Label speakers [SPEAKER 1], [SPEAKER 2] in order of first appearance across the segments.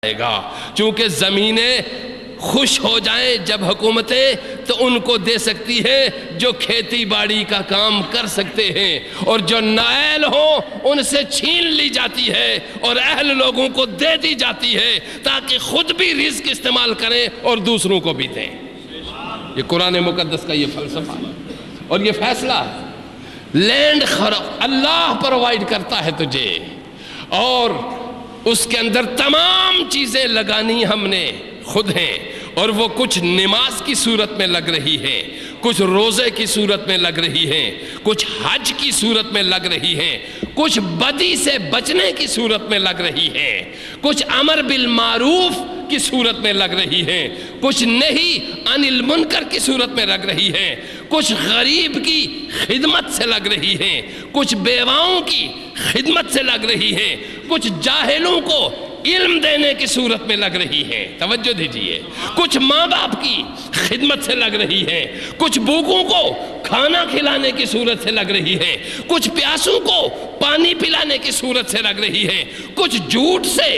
[SPEAKER 1] گا، چونکہ زمینیں خوش ہو جائیں جب حکومتیں تو ان کو دے سکتی ہے جو کھیتی باڑی کا کام کر سکتے ہیں، اور جو نااہل ہوں ان سے چھین لی جاتی ہے اور اہل لوگوں کو دے دی جاتی ہے تاکہ خود بھی رزق استعمال کریں اور دوسروں کو بھی دیں۔ یہ قرآن مقدس کا یہ فلسفہ اور یہ فیصلہ ہے۔ لینڈ اللہ پرووائڈ کرتا ہے تجھے، اور اس کے اندر تمام چیزیں لگانی ہم نے خود ہیں، اور وہ کچھ نماز کی صورت میں لگ رہی ہیں، کچھ روزے کی صورت میں لگ رہی ہیں، کچھ حج کی صورت میں لگ رہی ہیں، کچھ بدی سے بچنے کی صورت میں لگ رہی ہیں، کچھ امر بالمعروف کی صورت میں لگ رہی ہیں، کچھ نہی عن المنکر کی صورت میں لگ رہی ہیں، کچھ غریب کی خدمت سے لگ رہی ہیں، کچھ بیواؤں کی خدمت سے لگ رہی ہیں، کچھ جاہلوں کو علم دینے کی صورت میں لگ رہی ہیں، توجہ دیجئے، کچھ ماں باپ کی خدمت سے لگ رہی ہیں، کچھ بھوکوں کو کھانا کھلانے کی صورت سے لگ رہی ہے، کچھ پیاسوں کو پانی پلانے کی صورت سے لگ رہی ہے، کچھ جھوٹ سے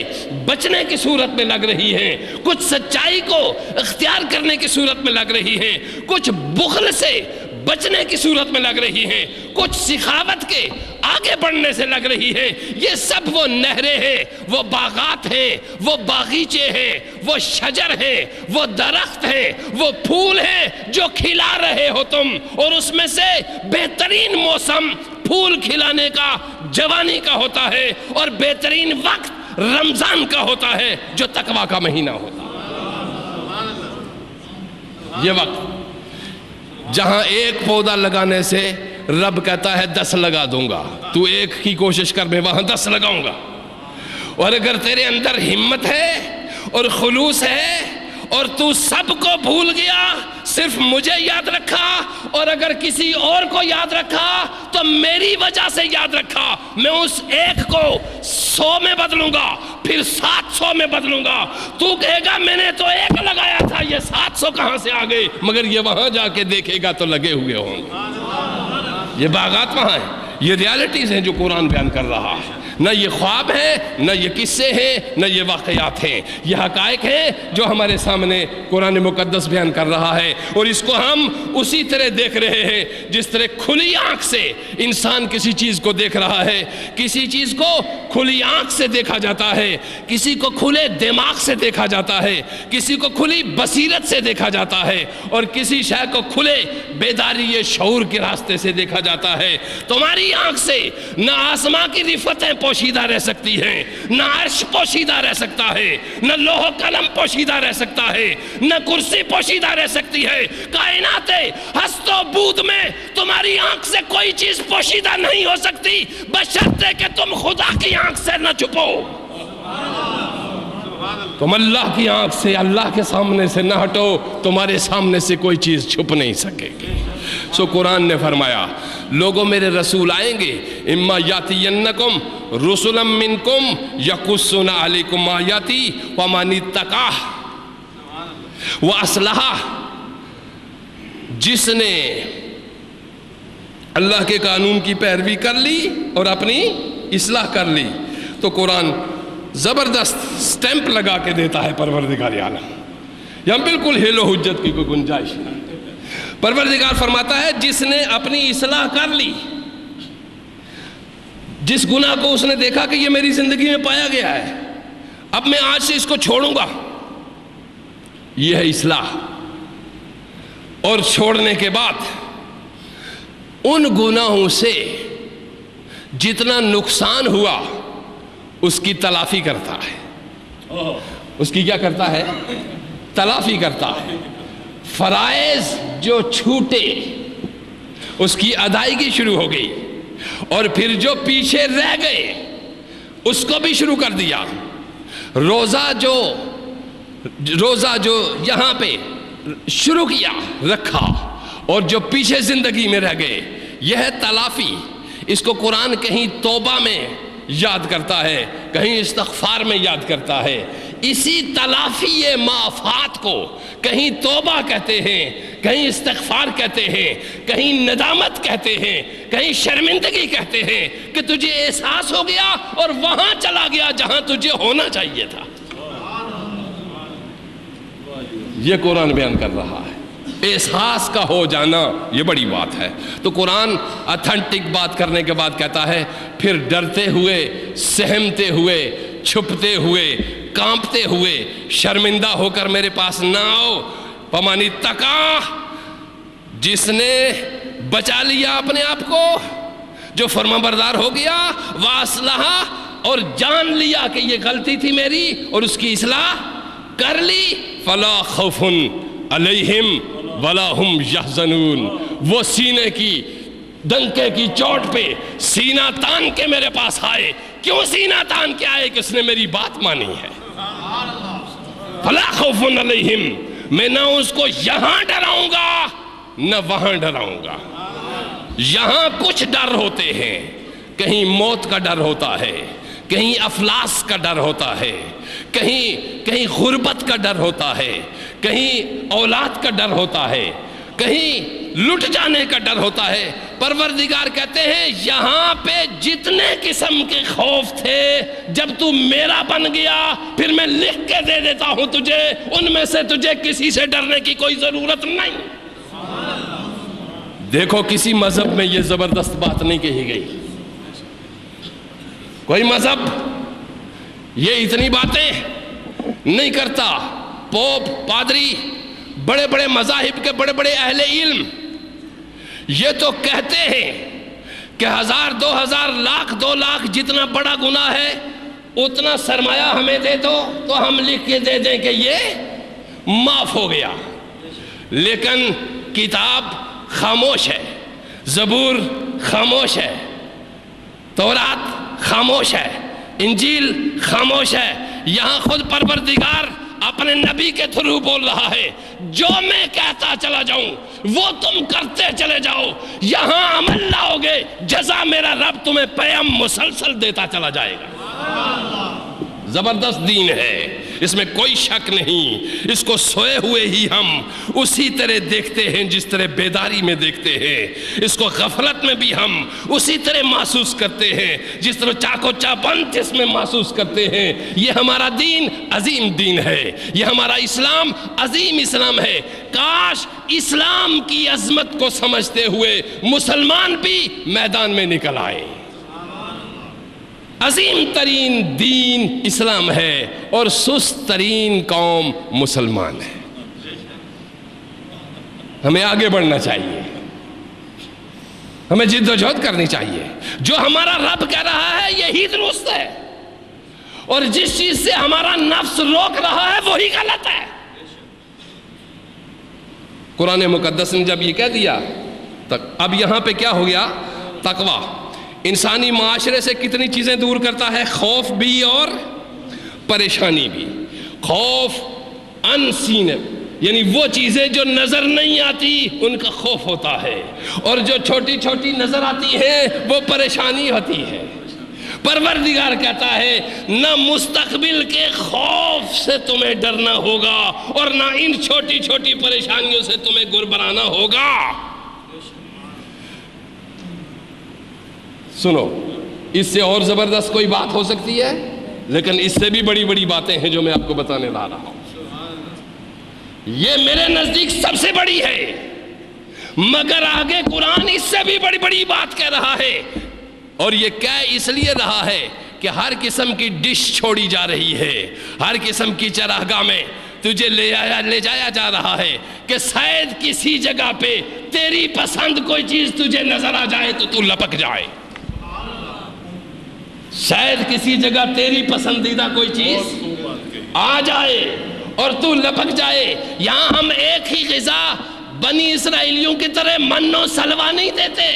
[SPEAKER 1] بچنے کی صورت میں لگ رہی ہے، کچھ سچائی کو اختیار کرنے کی صورت میں لگ رہی ہے، کچھ بخل سے بچنے کی صورت میں لگ رہی ہیں، کچھ سخاوت کے آگے بڑھنے سے لگ رہی ہے۔ یہ سب وہ نہریں ہیں، وہ باغات ہیں، وہ باغیچے ہیں، وہ شجر ہیں، وہ درخت ہیں، وہ پھول ہیں جو کھلا رہے ہو تم، اور اس میں سے بہترین موسم پھول کھلانے کا جوانی کا ہوتا ہے، اور بہترین وقت رمضان کا ہوتا ہے جو تقویٰ کا مہینہ ہوتا ہے۔ یہ وقت جہاں ایک پودا لگانے سے رب کہتا ہے 10 لگا دوں گا، تو ایک کی کوشش کر میں وہاں 10 لگاؤں گا، اور اگر تیرے اندر ہمت ہے اور خلوص ہے اور تو سب کو بھول گیا، صرف مجھے یاد رکھا، اور اگر کسی اور کو یاد رکھا تو میری وجہ سے یاد رکھا، میں اس ایک کو 100 میں بدلوں گا، پھر 700 میں بدلوں گا۔ تو کہے گا میں نے تو ایک لگایا تھا، یہ 700 کہاں سے آ گئے؟ مگر یہ وہاں جا کے دیکھے گا تو لگے ہوئے ہوں گے۔ یہ باغات وہاں ہیں، یہ ریالٹیز ہیں جو قرآن بیان کر رہا ہے، نہ یہ خواب ہے، نہ یہ قصے ہیں، نہ یہ واقعات ہیں، یہ حقائق ہیں جو ہمارے سامنے قرآن مقدس بیان کر رہا ہے، اور اس کو ہم اسی طرح دیکھ رہے ہیں جس طرح کھلی آنکھ سے انسان کسی چیز کو دیکھ رہا ہے۔ کسی چیز کو کھلی آنکھ سے دیکھا جاتا ہے، کسی کو کھلے دماغ سے دیکھا جاتا ہے، کسی کو کھلی بصیرت سے دیکھا جاتا ہے، اور کسی شے کو کھلے بیداری شعور کے راستے سے دیکھا جاتا ہے۔ تمہاری آنکھ سے نہ آسماں کی رفتیں پوشیدہ رہ سکتی ہیں، نہ عرش پوشیدہ رہ سکتا ہے، نہ لوح و قلم پوشیدہ رہ سکتا ہے، نہ کرسی پوشیدہ رہ سکتی ہے۔ کائنات ہست و بود میں تمہاری آنکھ سے کوئی چیز پوشیدہ نہیں ہو سکتی، بشرطے کہ تم خدا کی آنکھ سے نہ چھپو۔ تم اللہ کی آنکھ سے، اللہ کے سامنے سے نہ ہٹو، تمہارے سامنے سے کوئی چیز چھپ نہیں سکے گی۔ سو قرآن نے فرمایا لوگوں میرے رسول آئیں گے، اما یاتینکم رسلا منکم یقصون علیکم آیاتی ومن اتقی واصلح، جس نے اللہ کے قانون کی پیروی کر لی اور اپنی اصلاح کر لی، تو قرآن زبردست سٹیمپ لگا کے دیتا ہے پروردگار عالم، یہاں بالکل حیل و حجت کی کوئی گنجائش نہیں۔ پروردگار فرماتا ہے جس نے اپنی اصلاح کر لی، جس گناہ کو اس نے دیکھا کہ یہ میری زندگی میں پایا گیا ہے، اب میں آج سے اس کو چھوڑوں گا، یہ ہے اصلاح۔ اور چھوڑنے کے بعد ان گناہوں سے جتنا نقصان ہوا اس کی تلافی کرتا ہے۔ اس کی کیا کرتا ہے؟ تلافی کرتا ہے۔ فرائض جو چھوٹے اس کی ادائیگی شروع ہو گئی، اور پھر جو پیچھے رہ گئے اس کو بھی شروع کر دیا۔ روزہ جو یہاں پہ شروع کیا رکھا، اور جو پیچھے زندگی میں رہ گئے، یہ ہے تلافی۔ اس کو قرآن کہیں توبہ میں یاد کرتا ہے، کہیں استغفار میں یاد کرتا ہے۔ اسی تلافی معافات کو کہیں توبہ کہتے ہیں، کہیں استغفار کہتے ہیں، کہیں ندامت کہتے ہیں، کہیں شرمندگی کہتے ہیں کہ تجھے احساس ہو گیا اور وہاں چلا گیا جہاں تجھے ہونا چاہیے تھا۔ یہ قرآن بیان کر رہا ہے۔ احساس کا ہو جانا یہ بڑی بات ہے۔ تو قرآن اتھینٹک بات کرنے کے بعد کہتا ہے پھر ڈرتے ہوئے، سہمتے ہوئے، چھپتے ہوئے، کانپتے ہوئے، شرمندہ ہو کر میرے پاس نہ آؤ۔ پمانی تقا، جس نے بچا لیا اپنے آپ کو، جو فرمانبردار ہو گیا، واصلہ، اور جان لیا کہ یہ غلطی تھی میری اور اس کی اصلاح کر لی، فلا خوف علیہم ولا ہم یحزنون، وہ سینے کی ڈنکے کی چوٹ پہ سینہ تان کے میرے پاس آئے۔ کیوں سینہ تان کے آئے؟ کہ اس نے میری بات مانی ہے۔ فلا خوف علیہم، میں نہ اس کو یہاں ڈراؤں گا نہ وہاں ڈراؤں گا۔ یہاں کچھ ڈر ہوتے ہیں، کہیں موت کا ڈر ہوتا ہے، کہیں افلاس کا ڈر ہوتا ہے، کہیں غربت کا ڈر ہوتا ہے، کہیں اولاد کا ڈر ہوتا ہے، کہیں لٹ جانے کا ڈر ہوتا ہے۔ پروردگار کہتے ہیں یہاں پہ جتنے قسم کے خوف تھے، جب تو میرا بن گیا پھر میں لکھ کے دے دیتا ہوں تجھے، ان میں سے تجھے کسی سے ڈرنے کی کوئی ضرورت نہیں۔ دیکھو کسی مذہب میں یہ زبردست بات نہیں کہی گئی، کوئی مذہب یہ اتنی باتیں نہیں کرتا۔ پوپ، پادری، بڑے بڑے مذاہب کے بڑے بڑے اہل علم یہ تو کہتے ہیں کہ 1000، 2000، لاکھ، 2 لاکھ جتنا بڑا گناہ ہے اتنا سرمایہ ہمیں دے دو تو ہم لکھ کے دے دیں کہ یہ معاف ہو گیا۔ لیکن کتاب خاموش ہے، زبور خاموش ہے، تورات خاموش ہے، انجیل خاموش ہے۔ یہاں خود پروردگار اپنے نبی کے تھرو بول رہا ہے، جو میں کہتا چلا جاؤں وہ تم کرتے چلے جاؤ، یہاں عمل لاؤگے، جزا میرا رب تمہیں پیام مسلسل دیتا چلا جائے گا۔ زبردست دین ہے، اس میں کوئی شک نہیں۔ اس کو سوئے ہوئے ہی ہم اسی طرح دیکھتے ہیں جس طرح بیداری میں دیکھتے ہیں، اس کو غفلت میں بھی ہم اسی طرح محسوس کرتے ہیں جس طرح چاکو چاپن جس میں محسوس کرتے ہیں۔ یہ ہمارا دین عظیم دین ہے، یہ ہمارا اسلام عظیم اسلام ہے۔ کاش اسلام کی عظمت کو سمجھتے ہوئے مسلمان بھی میدان میں نکل آئے۔ عظیم ترین دین اسلام ہے اور سست ترین قوم مسلمان ہے۔ ہمیں آگے بڑھنا چاہیے، ہمیں جد و جہد کرنی چاہیے۔ جو ہمارا رب کہہ رہا ہے یہی درست ہے، اور جس چیز سے ہمارا نفس روک رہا ہے وہی غلط ہے۔ قرآن مقدس نے جب یہ کہہ دیا، اب یہاں پہ کیا ہو گیا؟ تقویٰ۔ انسانی معاشرے سے کتنی چیزیں دور کرتا ہے؟ خوف بھی اور پریشانی بھی۔ خوف ان سین، یعنی وہ چیزیں جو نظر نہیں آتی ان کا خوف ہوتا ہے، اور جو چھوٹی چھوٹی نظر آتی ہیں وہ پریشانی ہوتی ہے۔ پروردگار کہتا ہے نہ مستقبل کے خوف سے تمہیں ڈرنا ہوگا اور نہ ان چھوٹی چھوٹی پریشانیوں سے تمہیں گھبرانا ہوگا۔ سنو، اس سے اور زبردست کوئی بات ہو سکتی ہے؟ لیکن اس سے بھی بڑی بڑی باتیں ہیں جو میں آپ کو بتانے لا رہا ہوں۔ یہ میرے نزدیک سب سے بڑی ہے، مگر آگے قرآن اس سے بھی بڑی بڑی بات کہہ رہا ہے، اور یہ کہہ اس لیے رہا ہے کہ ہر قسم کی ڈش چھوڑی جا رہی ہے، ہر قسم کی چراگاہ میں تجھے لے جایا جا رہا ہے کہ شاید کسی جگہ پہ تیری پسند کوئی چیز تجھے نظر آ جائے تو تو لپک جائے، شاید کسی جگہ تیری پسندیدہ کوئی چیز آ جائے اور تو لپک جائے۔ یہاں ہم ایک ہی غذا بنی اسرائیلیوں کی طرح من و سلوہ نہیں دیتے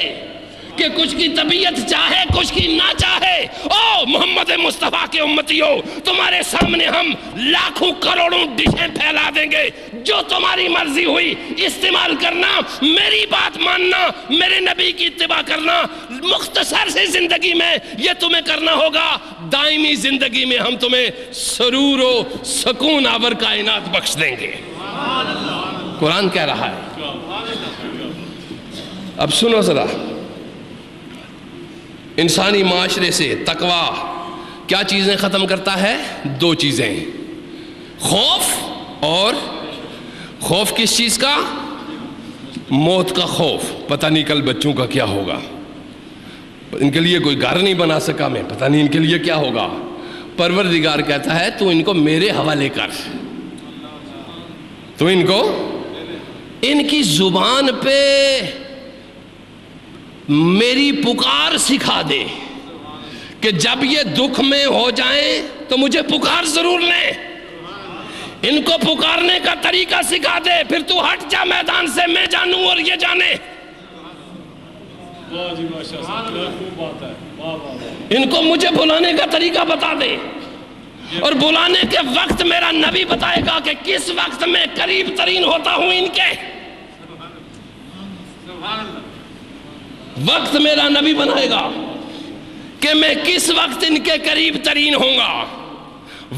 [SPEAKER 1] کہ کچھ کی طبیعت چاہے کچھ کی نہ چاہے۔ او محمد مصطفیٰ کے امتیوں، تمہارے سامنے ہم لاکھوں کروڑوں ڈشیں پھیلا دیں گے، جو تمہاری مرضی ہوئی استعمال کرنا، میری بات ماننا، میرے نبی کی اتباع کرنا۔ مختصر سے زندگی میں یہ تمہیں کرنا ہوگا، دائمی زندگی میں ہم تمہیں سرور و سکون آور کائنات بخش دیں گے۔ قرآن کہہ رہا ہے۔ اب سنو ذرا، انسانی معاشرے سے تقویٰ کیا چیزیں ختم کرتا ہے؟ 2 چیزیں، خوف اور خوف کس چیز کا؟ موت کا خوف. پتہ نہیں کل بچوں کا کیا ہوگا, ان کے لیے کوئی گھر نہیں بنا سکا میں, پتہ نہیں ان کے لیے کیا ہوگا. پروردگار کہتا ہے تو ان کو میرے حوالے کر, تو ان کو ان کی زبان پہ میری پکار سکھا دے کہ جب یہ دکھ میں ہو جائیں تو مجھے پکار ضرور لیں. ان کو پکارنے کا طریقہ سکھا دے, پھر تو ہٹ جا میدان سے, میں جانوں اور یہ جانے. ان کو مجھے بلانے کا طریقہ بتا دے, اور بلانے کے وقت میرا نبی بتائے گا کہ کس وقت میں قریب ترین ہوتا ہوں ان کے. وقت میرا نبی بنائے گا کہ میں کس وقت ان کے قریب ترین ہوں گا.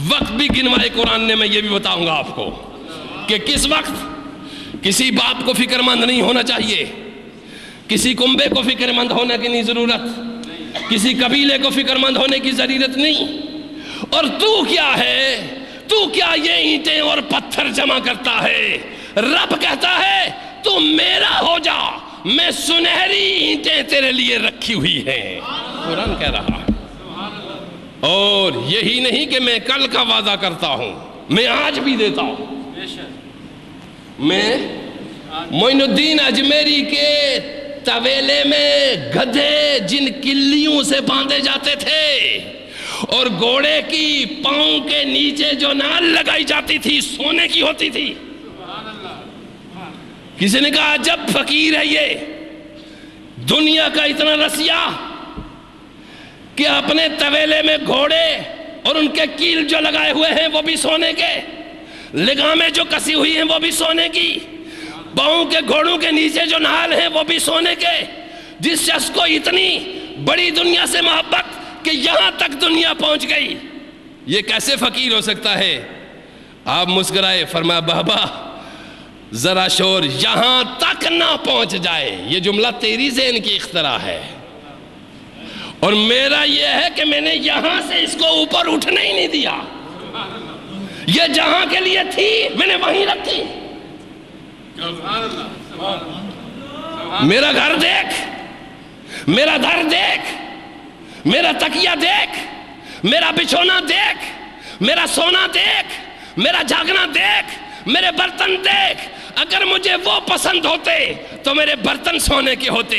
[SPEAKER 1] وقت بھی گنوائے قرآن نے, میں یہ بھی بتاؤں گا آپ کو کہ کس وقت. کسی باپ کو فکر مند نہیں ہونا چاہیے, کسی کنبے کو فکر مند ہونے کی نہیں ضرورت, کسی قبیلے کو فکر مند ہونے کی ضرورت نہیں. اور تو کیا ہے, تو کیا یہ اینٹیں اور پتھر جمع کرتا ہے؟ رب کہتا ہے تو میرا ہو جا, میں سنہری اینٹیں تیرے لیے رکھی ہوئی ہیں. قرآن کہہ رہا. اور یہی نہیں کہ میں کل کا وعدہ کرتا ہوں, میں آج بھی دیتا ہوں. میں معین الدین اجمیری کے طویلے میں گدھے جن کلیوں سے باندھے جاتے تھے اور گھوڑے کی پاؤں کے نیچے جو نال لگائی جاتی تھی سونے کی ہوتی تھی. کسی نے کہا عجب فقیر ہے یہ, دنیا کا اتنا رسیا کہ اپنے طویلے میں گھوڑے اور ان کے کیل جو لگائے ہوئے ہیں وہ بھی سونے کے, لگامیں جو کسی ہوئی ہیں وہ بھی سونے کی, پاؤں کے گھوڑوں کے نیچے جو نال ہیں وہ بھی سونے کے. جس شخص کو اتنی بڑی دنیا سے محبت کہ یہاں تک دنیا پہنچ گئی, یہ کیسے فقیر ہو سکتا ہے؟ آپ مسکرائے, فرمایا بابا ذرا شور یہاں تک نہ پہنچ جائے. یہ جملہ تیری ذہن کی اختراع ہے, اور میرا یہ ہے کہ میں نے یہاں سے اس کو اوپر اٹھنے ہی نہیں دیا. یہ جہاں کے لیے تھی میں نے وہیں رکھی. میرا گھر دیکھ, میرا در دیکھ, میرا تکیہ دیکھ, میرا بچھونا دیکھ, میرا سونا دیکھ, میرا جاگنا دیکھ, میرے برتن دیکھ. اگر مجھے وہ پسند ہوتے تو میرے برتن سونے کے ہوتے,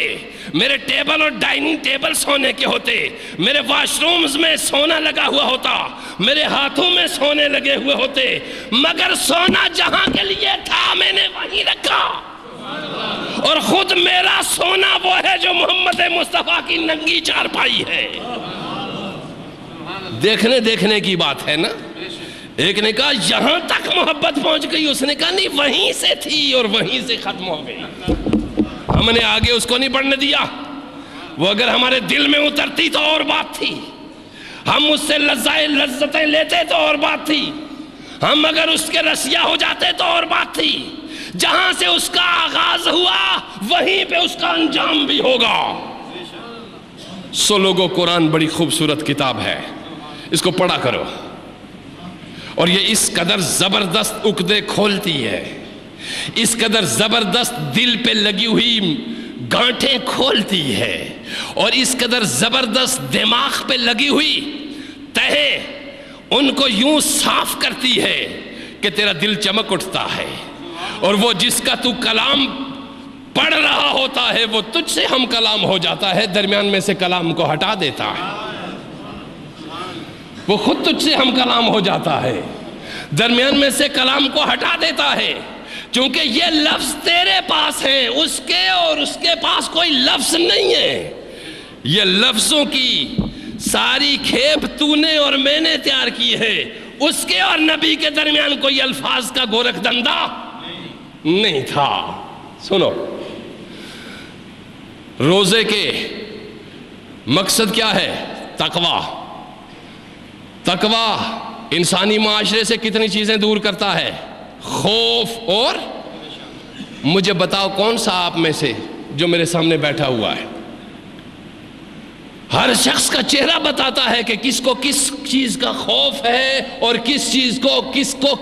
[SPEAKER 1] میرے ٹیبل اور ڈائننگ ٹیبل سونے کے ہوتے, میرے واش رومز میں سونا لگا ہوا ہوتا, میرے ہاتھوں میں سونے لگے ہوئے ہوتے. مگر سونا جہاں کے لیے تھا میں نے وہیں رکھا, اور خود میرا سونا وہ ہے جو محمد مصطفیٰ کی ننگی چارپائی ہے. دیکھنے کی بات ہے نا. ایک نے کہا یہاں تک محبت پہنچ گئی, اس نے کہا نہیں وہیں سے تھی اور وہیں سے ختم ہو گئی. ہم نے آگے اس کو نہیں بڑھنے دیا. وہ اگر ہمارے دل میں اترتی تو اور بات تھی, ہم اس سے لذتیں لیتے تو اور بات تھی, ہم اگر اس کے رسیا ہو جاتے تو اور بات تھی. جہاں سے اس کا آغاز ہوا وہیں پہ اس کا انجام بھی ہوگا. سو لوگوں, قرآن بڑی خوبصورت کتاب ہے, اس کو پڑھا کرو. اور یہ اس قدر زبردست عقدے کھولتی ہے, اس قدر زبردست دل پہ لگی ہوئی گانٹھیں کھولتی ہے, اور اس قدر زبردست دماغ پہ لگی ہوئی تہیں ان کو یوں صاف کرتی ہے کہ تیرا دل چمک اٹھتا ہے. اور وہ جس کا تو کلام پڑھ رہا ہوتا ہے وہ تجھ سے ہم کلام ہو جاتا ہے, درمیان میں سے کلام کو ہٹا دیتا ہے. وہ خود تجھ سے ہم کلام ہو جاتا ہے, درمیان میں سے کلام کو ہٹا دیتا ہے. چونکہ یہ لفظ تیرے پاس ہیں, اس کے اور اس کے پاس کوئی لفظ نہیں ہے. یہ لفظوں کی ساری کھیپ تو نے اور میں نے تیار کی ہے, اس کے اور نبی کے درمیان کوئی الفاظ کا گورکھ دندہ نہیں تھا. سنو, روزے کے مقصد کیا ہے؟ تقویٰ. تقویٰ انسانی معاشرے سے کتنی چیزیں دور کرتا ہے؟ خوف. اور مجھے بتاؤ کون سا آپ میں سے جو میرے سامنے بیٹھا ہوا ہے, ہر شخص کا چہرہ بتاتا ہے کہ کس کو کس چیز کا خوف ہے اور کس چیز کو کس کو